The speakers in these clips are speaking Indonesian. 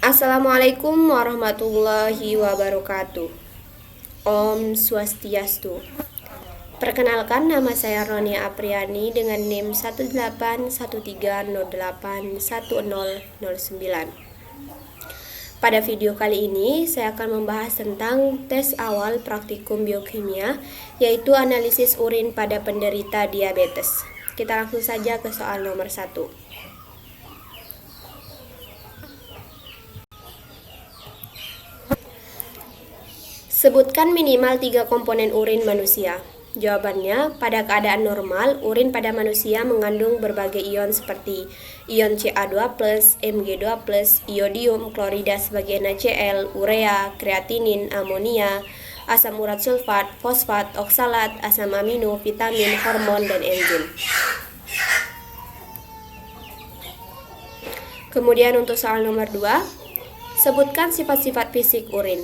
Assalamualaikum warahmatullahi wabarakatuh. Om Swastiastu. Perkenalkan, nama saya Ronia Apriani dengan NIM 181308109. Pada video kali ini saya akan membahas tentang tes awal praktikum biokimia, yaitu analisis urin pada penderita diabetes. Kita langsung saja ke soal nomor 1. Sebutkan minimal 3 komponen urin manusia. Jawabannya, pada keadaan normal, urin pada manusia mengandung berbagai ion seperti ion Ca2+, Mg2+, iodium, klorida sebagai NaCl, urea, kreatinin, amonia, asam urat sulfat, fosfat, oksalat, asam amino, vitamin, hormon, dan enzim. Kemudian untuk soal nomor 2, sebutkan sifat-sifat fisik urin.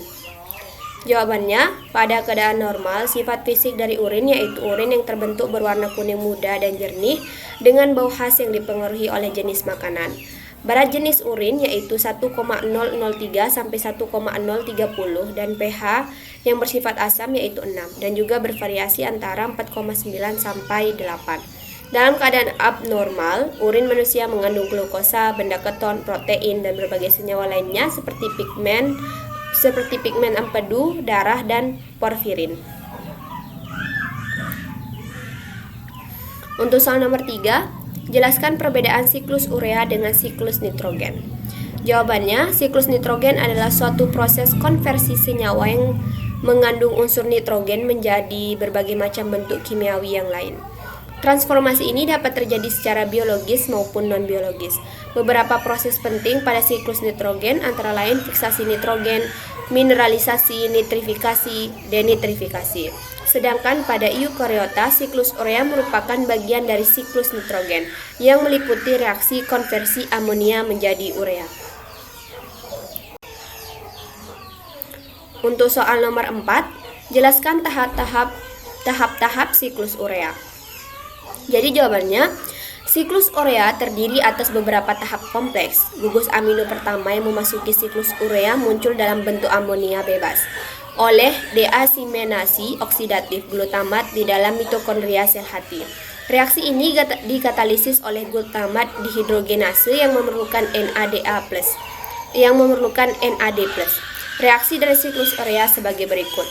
Jawabannya, pada keadaan normal, sifat fisik dari urin yaitu urin yang terbentuk berwarna kuning muda dan jernih dengan bau khas yang dipengaruhi oleh jenis makanan. Berat jenis urin yaitu 1,003 sampai 1,030 dan pH yang bersifat asam yaitu 6 dan juga bervariasi antara 4,9 sampai 8. Dalam keadaan abnormal, urin manusia mengandung glukosa, benda keton, protein, dan berbagai senyawa lainnya seperti pigmen empedu, darah, dan porfirin. Untuk soal nomor 3, jelaskan perbedaan siklus urea dengan siklus nitrogen. Jawabannya, siklus nitrogen adalah suatu proses konversi senyawa yang mengandung unsur nitrogen menjadi berbagai macam bentuk kimiawi yang lain. Transformasi ini dapat terjadi secara biologis maupun non-biologis. Beberapa proses penting pada siklus nitrogen antara lain fiksasi nitrogen, mineralisasi, nitrifikasi, denitrifikasi. Sedangkan pada eukariota, siklus urea merupakan bagian dari siklus nitrogen yang meliputi reaksi konversi amonia menjadi urea. Untuk soal nomor 4, jelaskan tahap-tahap siklus urea. Jadi jawabannya, siklus urea terdiri atas beberapa tahap kompleks. Gugus amino pertama yang memasuki siklus urea muncul dalam bentuk amonia bebas oleh deasimenasi oksidatif glutamat di dalam mitokondria sel hati. Reaksi ini dikatalisis oleh glutamat dihidrogenase yang memerlukan NAD+. Reaksi dari siklus urea sebagai berikut.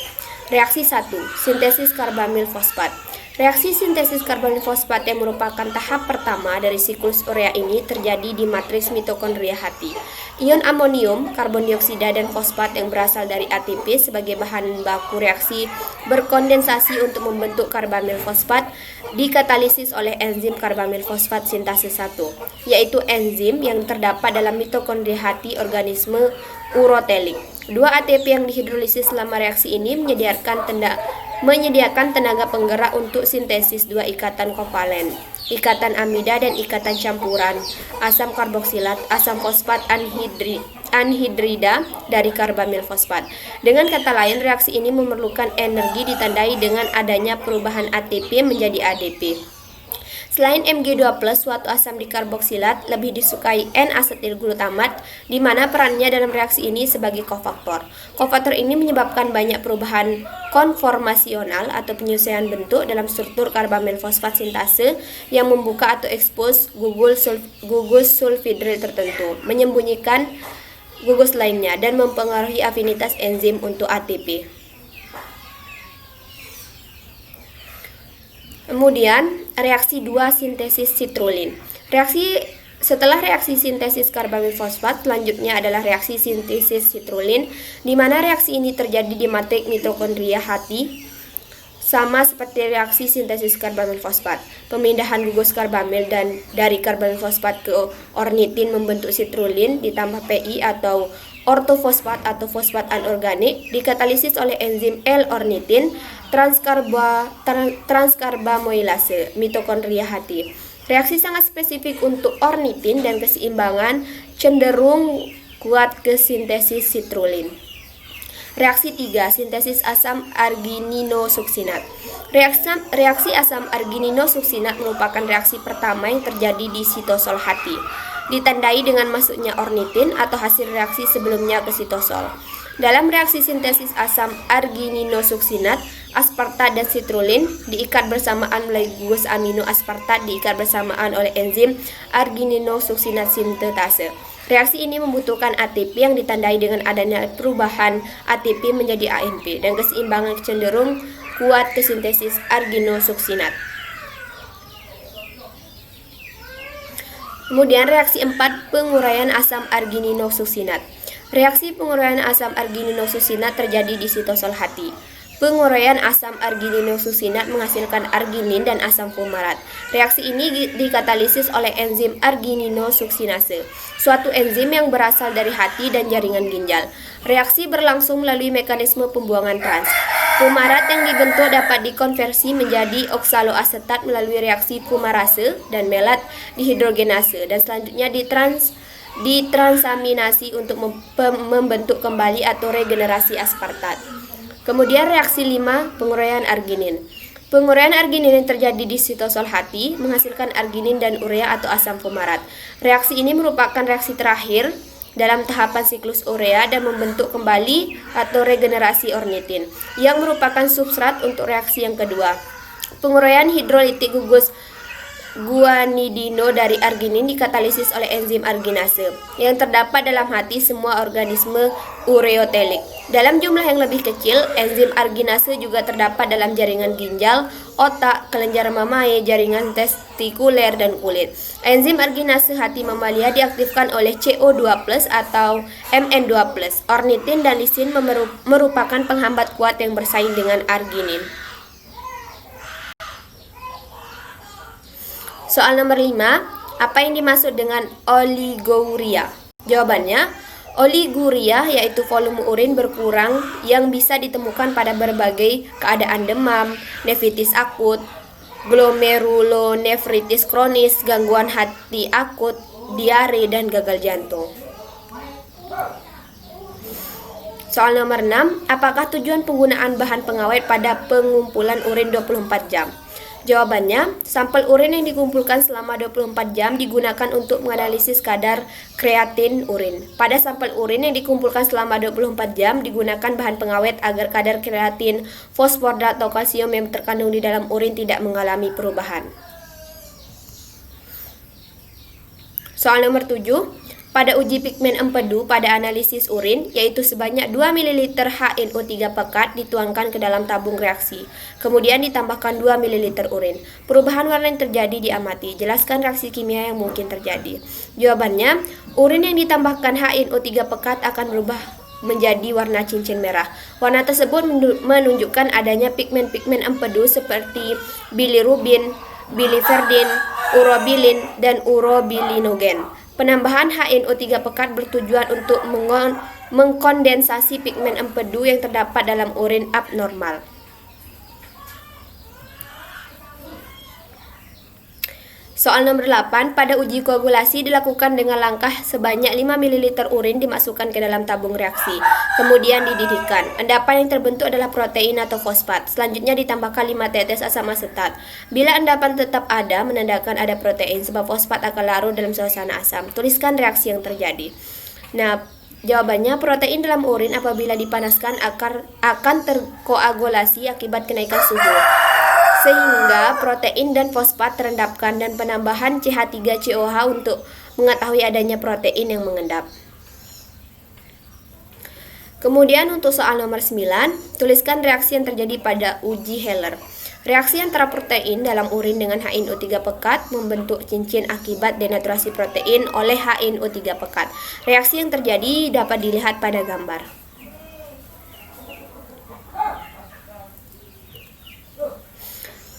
Reaksi 1, sintesis karbamil fosfat. Reaksi sintesis karbamil fosfat yang merupakan tahap pertama dari siklus urea ini terjadi di matriks mitokondria hati. Ion amonium, karbon dioksida, dan fosfat yang berasal dari ATP sebagai bahan baku reaksi berkondensasi untuk membentuk karbamil fosfat dikatalisis oleh enzim karbamil fosfat sintase 1, yaitu enzim yang terdapat dalam mitokondria hati organisme urotelik. 2 ATP yang dihidrolisis selama reaksi ini menyediakan tenaga penggerak untuk sintesis 2 ikatan kovalen, ikatan amida dan ikatan campuran, asam karboksilat, asam fosfat anhidrida dari karbamil fosfat. Dengan kata lain, reaksi ini memerlukan energi ditandai dengan adanya perubahan ATP menjadi ADP. Selain Mg2+, suatu asam dikarboksilat lebih disukai N-asetilglutamat, di mana perannya dalam reaksi ini sebagai kofaktor. Kofaktor ini menyebabkan banyak perubahan konformasional atau penyesuaian bentuk dalam struktur karbamil fosfat sintase yang membuka atau ekspos gugus sulfidril tertentu, menyembunyikan gugus lainnya, dan mempengaruhi afinitas enzim untuk ATP. Kemudian, reaksi 2 sintesis sitrulin. Setelah reaksi sintesis karbamil fosfat, selanjutnya adalah reaksi sintesis sitrulin, di mana reaksi ini terjadi di matriks mitokondria hati, sama seperti reaksi sintesis karbamil fosfat. Pemindahan gugus karbamil dan dari karbamil fosfat ke ornitin membentuk sitrulin ditambah PI atau ortofosfat atau fosfat anorganik dikatalisis oleh enzim L-ornitin transkarbamoilase mitokondria hati. Reaksi sangat spesifik untuk ornitin dan keseimbangan cenderung kuat ke sintesis sitrulin. Reaksi 3, sintesis asam argininosuksinat. Reaksi asam argininosuksinat merupakan reaksi pertama yang terjadi di sitosol hati. ditandai dengan masuknya ornitin atau hasil reaksi sebelumnya ke sitosol. Dalam reaksi sintesis asam argininosuksinat, aspartat dan citrulline diikat bersamaan melalui gugus amino aspartat diikat bersamaan oleh enzim argininosuksinat sintetase. Reaksi ini membutuhkan ATP yang ditandai dengan adanya perubahan ATP menjadi AMP dan keseimbangan cenderung kuat ke sintesis arginosuksinat. Kemudian reaksi 4, penguraian asam argininosuksinat. Reaksi penguraian asam argininosuksinat terjadi di sitosol hati. Penguraian asam argininosuksinat menghasilkan arginin dan asam fumarat. Reaksi ini dikatalisis oleh enzim argininosuksinase, suatu enzim yang berasal dari hati dan jaringan ginjal. Reaksi berlangsung melalui mekanisme pembuangan trans. Fumarat yang dibentuk dapat dikonversi menjadi oksaloasetat melalui reaksi fumarase dan melat dihidrogenase dan selanjutnya ditransaminasi untuk membentuk kembali atau regenerasi aspartat. Kemudian reaksi 5, penguraian arginin. Penguraian arginin yang terjadi di sitosol hati menghasilkan arginin dan urea atau asam fumarat. Reaksi ini merupakan reaksi terakhir dalam tahapan siklus urea dan membentuk kembali atau regenerasi ornitin, yang merupakan substrat untuk reaksi yang kedua. Penguraian hidrolitik gugus guanidino dari arginin dikatalisis oleh enzim arginase yang terdapat dalam hati semua organisme ureotelik. Dalam jumlah yang lebih kecil, enzim arginase juga terdapat dalam jaringan ginjal, otak, kelenjar mamae, jaringan testikuler, dan kulit. Enzim arginase hati mamalia diaktifkan oleh CO2+ atau Mn2+. Ornitin dan lisin merupakan penghambat kuat yang bersaing dengan arginin. Soal nomor 5, apa yang dimaksud dengan oliguria? Jawabannya, oliguria yaitu volume urin berkurang yang bisa ditemukan pada berbagai keadaan demam, nefritis akut, glomerulonefritis kronis, gangguan hati akut, diare, dan gagal jantung. Soal nomor 6, apakah tujuan penggunaan bahan pengawet pada pengumpulan urin 24 jam? Jawabannya, sampel urin yang dikumpulkan selama 24 jam digunakan untuk menganalisis kadar kreatin urin. Pada sampel urin yang dikumpulkan selama 24 jam digunakan bahan pengawet agar kadar kreatin, fosfor, atau kalsium yang terkandung di dalam urin tidak mengalami perubahan. Soal nomor 7, pada uji pigmen empedu pada analisis urin, yaitu sebanyak 2 ml HNO3 pekat dituangkan ke dalam tabung reaksi. Kemudian ditambahkan 2 ml urin. Perubahan warna yang terjadi diamati. Jelaskan reaksi kimia yang mungkin terjadi. Jawabannya, urin yang ditambahkan HNO3 pekat akan berubah menjadi warna cincin merah. Warna tersebut menunjukkan adanya pigmen-pigmen empedu seperti bilirubin, biliverdin, urobilin, dan urobilinogen. Penambahan HNO3 pekat bertujuan untuk mengkondensasi pigmen empedu yang terdapat dalam urin abnormal. Soal nomor 8, pada uji koagulasi dilakukan dengan langkah sebanyak 5 ml urin dimasukkan ke dalam tabung reaksi, kemudian dididihkan. Endapan yang terbentuk adalah protein atau fosfat. Selanjutnya ditambahkan 5 tetes asam asetat. Bila endapan tetap ada, menandakan ada protein, sebab fosfat akan larut dalam suasana asam. Tuliskan reaksi yang terjadi. Nah, jawabannya, protein dalam urin apabila dipanaskan akan terkoagulasi akibat kenaikan suhu, sehingga protein dan fosfat terendapkan, dan penambahan CH3COH untuk mengetahui adanya protein yang mengendap. Kemudian untuk soal nomor 9, tuliskan reaksi yang terjadi pada uji Heller. Reaksi antara protein dalam urin dengan HNO3 pekat membentuk cincin akibat denaturasi protein oleh HNO3 pekat. Reaksi yang terjadi dapat dilihat pada gambar.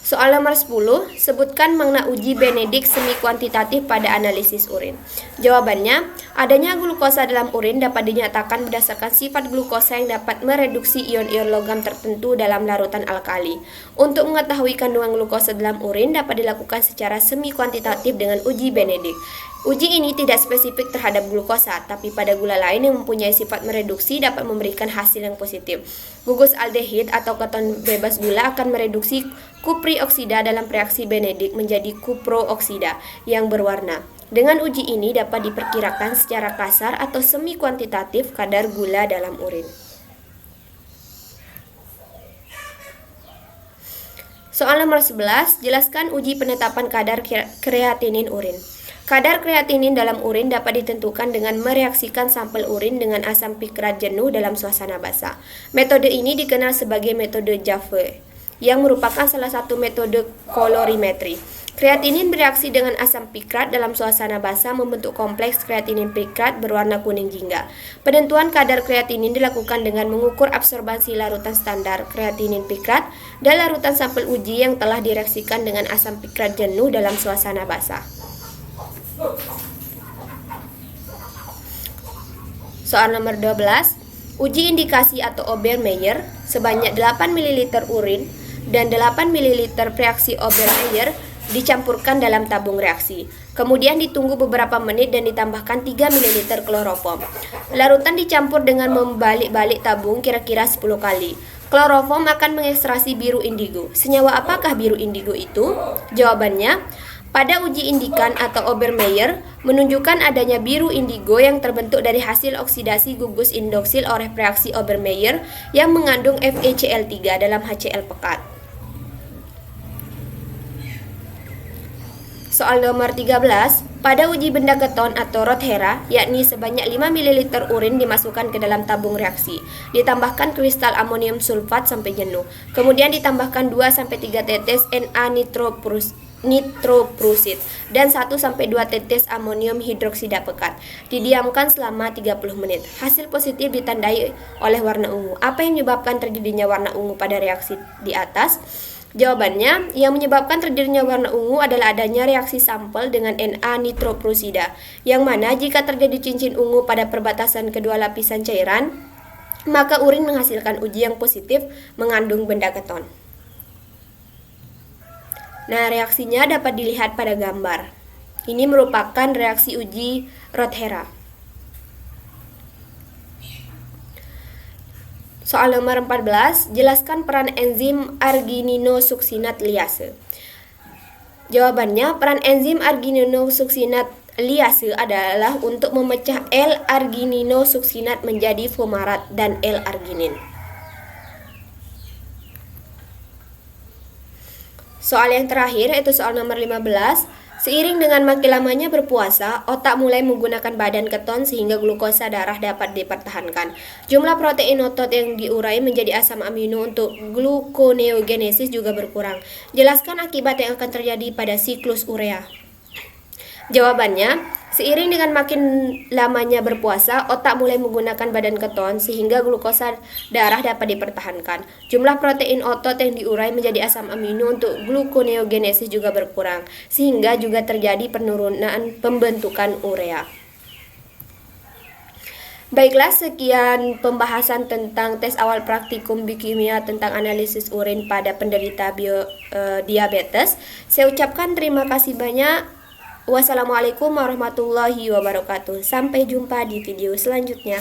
Soal nomor 10, sebutkan makna uji Benedict semi kuantitatif pada analisis urin. Jawabannya, adanya glukosa dalam urin dapat dinyatakan berdasarkan sifat glukosa yang dapat mereduksi ion-ion logam tertentu dalam larutan alkali. Untuk mengetahui kandungan glukosa dalam urin dapat dilakukan secara semi kuantitatif dengan uji Benedict. Uji ini tidak spesifik terhadap glukosa, tapi pada gula lain yang mempunyai sifat mereduksi dapat memberikan hasil yang positif. Gugus aldehid atau keton bebas gula akan mereduksi kuprioksida dalam reaksi Benedict menjadi kuprooksida yang berwarna. Dengan uji ini dapat diperkirakan secara kasar atau semi kuantitatif kadar gula dalam urin. Soal nomor 11, jelaskan uji penetapan kadar kreatinin urin. Kadar kreatinin dalam urin dapat ditentukan dengan mereaksikan sampel urin dengan asam pikrat jenuh dalam suasana basah. Metode ini dikenal sebagai metode Jaffe, yang merupakan salah satu metode kolorimetri. Kreatinin bereaksi dengan asam pikrat dalam suasana basah membentuk kompleks kreatinin pikrat berwarna kuning jingga. Penentuan kadar kreatinin dilakukan dengan mengukur absorbansi larutan standar kreatinin pikrat dan larutan sampel uji yang telah direaksikan dengan asam pikrat jenuh dalam suasana basah. Soal nomor 12, uji indikasi atau Obermeyer sebanyak 8 ml urin dan 8 ml reaksi Obermeyer dicampurkan dalam tabung reaksi. Kemudian ditunggu beberapa menit dan ditambahkan 3 ml kloroform. Larutan dicampur dengan membalik-balik tabung kira-kira 10 kali. Kloroform akan mengekstraksi biru indigo. Senyawa apakah biru indigo itu? Jawabannya, pada uji indikan atau Obermeyer menunjukkan adanya biru indigo yang terbentuk dari hasil oksidasi gugus indoksil oleh reaksi Obermeyer yang mengandung FeCl3 dalam HCl pekat. Soal nomor 13, pada uji benda keton atau Rothera, yakni sebanyak 5 ml urin dimasukkan ke dalam tabung reaksi, ditambahkan kristal amonium sulfat sampai jenuh, kemudian ditambahkan 2-3 tetes Na nitroprusid dan 1-2 tetes amonium hidroksida pekat. Didiamkan selama 30 menit. Hasil positif ditandai oleh warna ungu. Apa yang menyebabkan terjadinya warna ungu pada reaksi di atas? Jawabannya, yang menyebabkan terjadinya warna ungu adalah adanya reaksi sampel dengan Na nitroprusida, yang mana jika terjadi cincin ungu pada perbatasan kedua lapisan cairan, maka urin menghasilkan uji yang positif mengandung benda keton. Nah, reaksinya dapat dilihat pada gambar. Ini merupakan reaksi uji Rothera. Soal nomor 14, jelaskan peran enzim argininosuksinat liase. Jawabannya, peran enzim argininosuksinat liase adalah untuk memecah L-argininosuksinat menjadi fumarat dan L-arginin. Soal yang terakhir yaitu soal nomor 15. Seiring dengan makin lamanya berpuasa, otak mulai menggunakan badan keton sehingga glukosa darah dapat dipertahankan. Jumlah protein otot yang diurai menjadi asam amino untuk gluconeogenesis juga berkurang. Jelaskan akibat yang akan terjadi pada siklus urea. Jawabannya, seiring dengan makin lamanya berpuasa, otak mulai menggunakan badan keton sehingga glukosa darah dapat dipertahankan. Jumlah protein otot yang diurai menjadi asam amino untuk gluconeogenesis juga berkurang, sehingga juga terjadi penurunan pembentukan urea. Baiklah, sekian pembahasan tentang tes awal praktikum biokimia tentang analisis urin pada penderita diabetes. Saya ucapkan terima kasih banyak. Wassalamualaikum warahmatullahi wabarakatuh. Sampai jumpa di video selanjutnya.